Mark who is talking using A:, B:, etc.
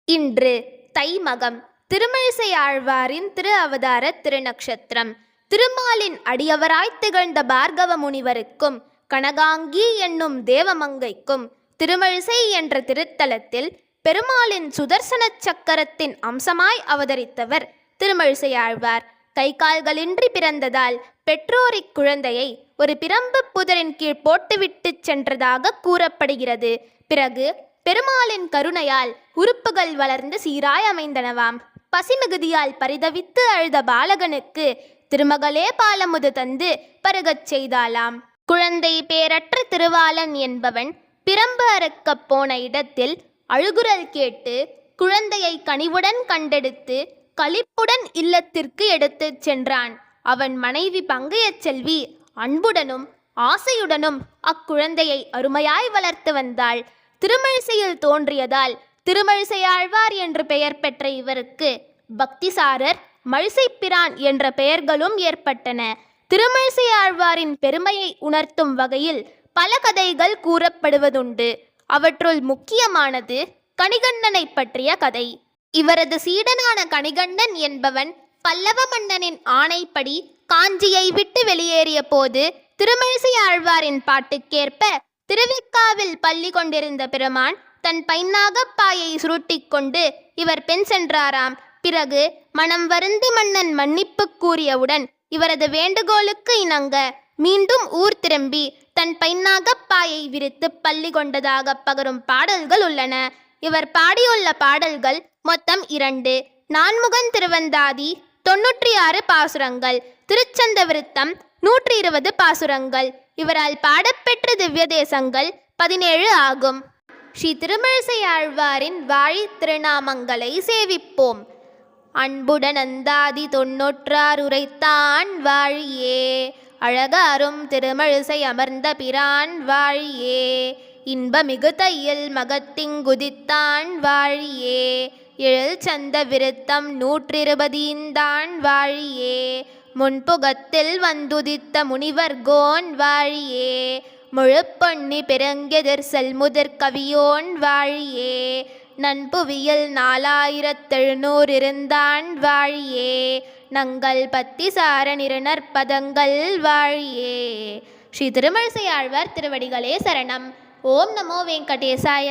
A: இன்று தைமகம் திருமிழிசை ஆழ்வாரின் திரு அவதார திருநக்ஷத்திரம். திருமாலின் அடியவராய்த் திகழ்ந்த பார்கவ முனிவருக்கும் கனகாங்கி என்னும் தேவமங்கைக்கும் திருமிழிசை என்ற திருத்தலத்தில் பெருமாளின் சுதர்சன சக்கரத்தின் அம்சமாய் அவதரித்தவர் திருமிழிசை ஆழ்வார். கை கால்களின்றி பிறந்ததால் பெற்றோர் இக்குழந்தையை ஒரு பிரம்பு புதரின் கீழ் போட்டுவிட்டு சென்றதாக கூறப்படுகிறது. பிறகு பெருமாளின் கருணையால் உறுப்புகள் வளர்ந்து சீராய் அமைந்தனவாம். பசிமிகுதியால் பரிதவித்து அழுத பாலகனுக்கு திருமகளே பாலமுது தந்து பருகச் செய்தாளாம். குழந்தை பேரற்ற திருவாளன் என்பவன் பிரம்பு அறுக்கப் போன இடத்தில் அழுகுரல் கேட்டு குழந்தையை கனிவுடன் கண்டெடுத்து களிப்புடன் இல்லத்திற்கு எடுத்துச் சென்றான். அவன் மனைவி பங்கையச் செல்வி அன்புடனும் ஆசையுடனும் அக்குழந்தையை அருமையாய் வளர்த்து வந்தாள். திருமிழிசையில் தோன்றியதால் திருமிழிசை ஆழ்வார் என்று பெயர் பெற்ற இவருக்கு பக்திசாரர், மழிசைப்பிரான் என்ற பெயர்களும் ஏற்பட்டன. திருமிழிசை ஆழ்வாரின் பெருமையை உணர்த்தும் வகையில் பல கதைகள் கூறப்படுவதுண்டு. அவற்றுள் முக்கியமானது கணிகண்ணனை பற்றிய கதை. இவரது சீடனான கணிகண்ணன் என்பவன் பல்லவ மன்னனின் ஆணைப்படி காஞ்சியை விட்டு வெளியேறிய போது திருமிழிசை ஆழ்வாரின் பாட்டுக்கேற்ப திருவிக்காவில் பள்ளி கொண்டிருந்த பெருமான் தன் பைன்னாகப்பாயை சுருட்டி கொண்டு இவர் பெண் சென்றாராம். பிறகு மனம் வருந்தி மன்னன் மன்னிப்பு கூறியவுடன் இவரது வேண்டுகோளுக்கு இணங்க மீண்டும் ஊர் திரும்பி தன் பைன்னாகப்பாயை விரித்து பள்ளி கொண்டதாக பகரும் பாடல்கள் உள்ளன. இவர் பாடியுள்ள பாடல்கள் மொத்தம் 2. நான்முகன் திருவந்தாதி 96 பாசுரங்கள், திருச்சந்த விருத்தம் 120 பாசுரங்கள். இவரால் பாடப்பெற்ற திவ்ய தேசங்கள் 17 ஆகும். ஸ்ரீ திருமிழிசை ஆழ்வாரின் வாழி திருநாமங்களை சேவிப்போம். அன்புடன் அந்தாதி 96 உரைத்தான் வாழியே, அழகாரும் திருமிழிசை அமர்ந்த பிரான் வாழியே, இன்பமிகு தையில் மகத்திங்குதித்தான் வாழியே, எழில் சந்த விருத்தம் 120 வாழியே, முன்புகத்தில் வந்துதித்த முனிவர் கோன் வாழியே, முழுப்பொன்னி பிறங்கெதிர் செல்முதிர் கவியோன் வாழியே, நன்புவியில் 4700 இருந்தான் வாழியே, நங்கள் பத்திசார நிருநற்பதங்கள் வாழியே. ஸ்ரீ திருமிழிசை ஆழ்வார் திருவடிகளே சரணம். ஓம் நமோ வெங்கடேசாய.